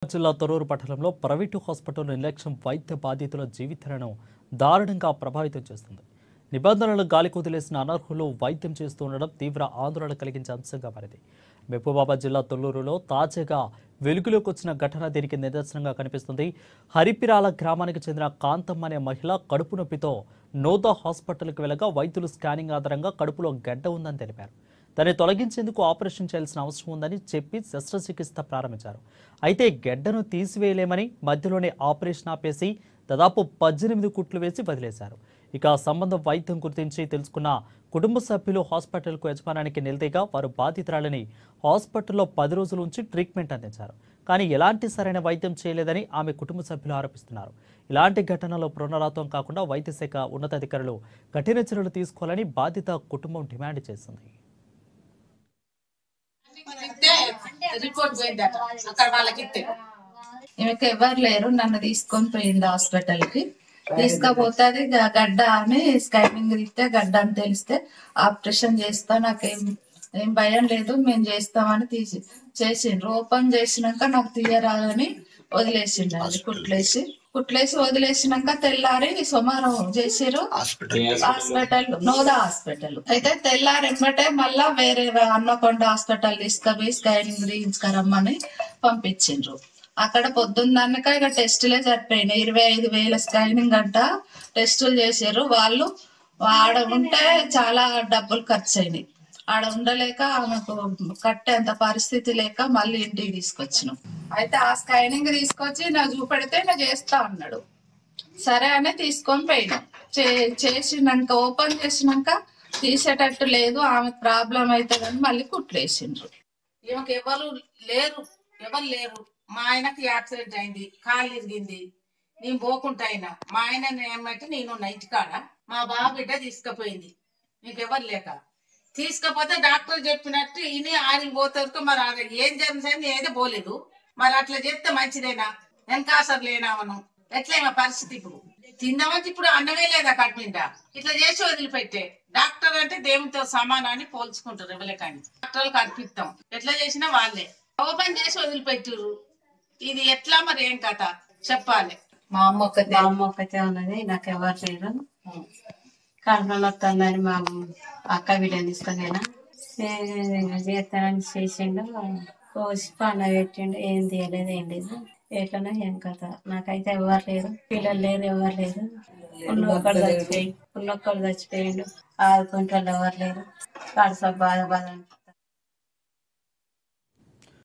జిల్లా తొర్రూరు పట్టణంలో private hospital నిర్లక్ష్యం వైద్య బాధితుల జీవితాలను దారుణంగా ప్రభావితం చేస్తుంది. నిబంధనలు గాలికొదిలేసిన అనర్హులు వైద్యం చేస్తూ ఉండడం తీవ్ర ఆందోళన కలిగించే అంశంగా మారింది. మహబూబాబాద్ జిల్లా తొర్రూరులో తాజాగా వెలుగులోకి వచ్చిన ఘటన దీనికి నిదర్శనంగా కనిపిస్తుంది. హరిపిరాల గ్రామానికి చెందిన కాంతమ్మ అనే మహిళ కడుపు నొప్పితో నోదా హాస్పిటల్కి వెళ్ళగా వైద్యులు స్కానింగ్ ఆధారంగా కడుపులో గడ్డ ఉందని తెలిపారు. దాన్ని తొలగించేందుకు ఆపరేషన్ చేయాల్సిన అవసరం ఉందని చెప్పి శస్త్రచికిత్స ప్రారంభించారు. అయితే గెడ్డను తీసివేయలేమని మధ్యలోనే ఆపరేషన్ ఆపేసి దాదాపు 18 కుట్లు వేసి వదిలేశారు. ఇక సంబంధం వైద్యం గురించి తెలుసుకున్న కుటుంబ సభ్యులు హాస్పిటల్కు యజమానానికి నిలదీగా వారు బాధితురాలని హాస్పిటల్లో 10 రోజుల నుంచి ట్రీట్మెంట్ అందించారు. కానీ ఎలాంటి సరైన వైద్యం చేయలేదని ఆమె కుటుంబ సభ్యులు ఆరోపిస్తున్నారు. ఇలాంటి ఘటనలో పునరావృతం కాకుండా వైద్య శాఖ ఉన్నతాధికారులు కఠిన చర్యలు తీసుకోవాలని బాధిత కుటుంబం డిమాండ్ చేసింది. రిపోర్ట్ పోయిందట అక్కడ వాళ్ళకి ఈమెకి ఎవరు లేరు. నన్ను తీసుకొని పోయింది హాస్పిటల్ కి. తీసుకపోతే అది గడ్డ అని స్కానింగ్ ఇస్తే గడ్డ అని తెలిస్తే ఆపరేషన్ చేస్తా, నాకేం భయం లేదు, మేము చేస్తామని చేసిండ్రు. ఓపెన్ చేసినాక నాకు తీయరాదని వదిలేసిండు. అది కుట్లేసి వదిలేసినాక తెల్లారి సోమవారం చేసిరు హాస్పిటల్, నోదా హాస్పిటల్. అయితే తెల్లారి ఎంబటే మళ్ళా వేరే హన్మకొండ హాస్పిటల్ తీసుకుపోయి స్కానింగ్ తీయించుకరమ్మని పంపించిండ్రు. అక్కడ పొద్దున్నక ఇక టెస్టులే సరిపోయినాయి. 25,000 స్కానింగ్ గంట టెస్టులు చేసారు. వాళ్ళు ఆడ ఉంటే చాలా డబ్బులు ఖర్చు అయినాయి. ఆడ ఉండలేక ఆమెకు కట్టేంత పరిస్థితి లేక మళ్ళీ ఇంటికి తీసుకొచ్చినాం. అయితే ఆ స్కానింగ్ తీసుకొచ్చి నాకు చూపెడితే నా చేస్తా అన్నాడు. సరే అని తీసుకొని పోయినాం. చేసినాక ఓపెన్ చేసినాక తీసేటట్టు లేదు, ఆమె ప్రాబ్లం అవుతుందని మళ్ళీ కుట్లేసిండ్రు. ఈమెకు ఎవరు లేరు. మా ఆయనకి యాక్సిడెంట్ అయింది, కాలు ఇరిగింది. నేను పోకుంటా అయినా మా ఆయన ఏమంటే నేను నైట్ కాడ మా బాబు బిడ్డ తీసుకుపోయింది. నీకెవరు లేక తీసుకపోతే డాక్టర్ చెప్పినట్టు ఇని ఆడికి పోతారు. మరి ఏం జరిగిందని ఏదో పోలేదు. మరి అట్లా చెప్తే మంచిదేనా? వెనకాసరు లేనామను ఎట్లయినా పరిస్థితి. ఇప్పుడు తిందామంటే ఇప్పుడు అన్నమే లేదా కట్టిండా. ఇట్లా చేసి వదిలిపెట్టే డాక్టర్ అంటే దేవునితో సమానాన్ని పోల్చుకుంటారు. ఎవరే కానీ డాక్టర్లకు అర్పిస్తాం. ఎట్లా చేసినా వాళ్ళే ఓపెన్ చేసి వదిలిపెట్టారు. ఇది ఎట్లా మరి ఏం కథ చెప్పాలి. మా అమ్మ ఒక్కతే ఉన్నది, నాకు ఎవరు లేరు. కడుపులో వస్తుందని మా అక్క వీడియో తీసుకునేనా చేస్తానని చేసిండు. కోసి పండుగ పెట్టిండు. ఏం తీయలేదు, ఏం లేదు. ఎట్లనో ఏం కథ. నాకైతే ఎవరు లేరు, పిల్లలు లేరు, ఎవరు లేరు. ఉన్నొక్కడు చచ్చిపోయిండు. ఆదుకుంటే ఎవరు లేరు. కడుపు బాధ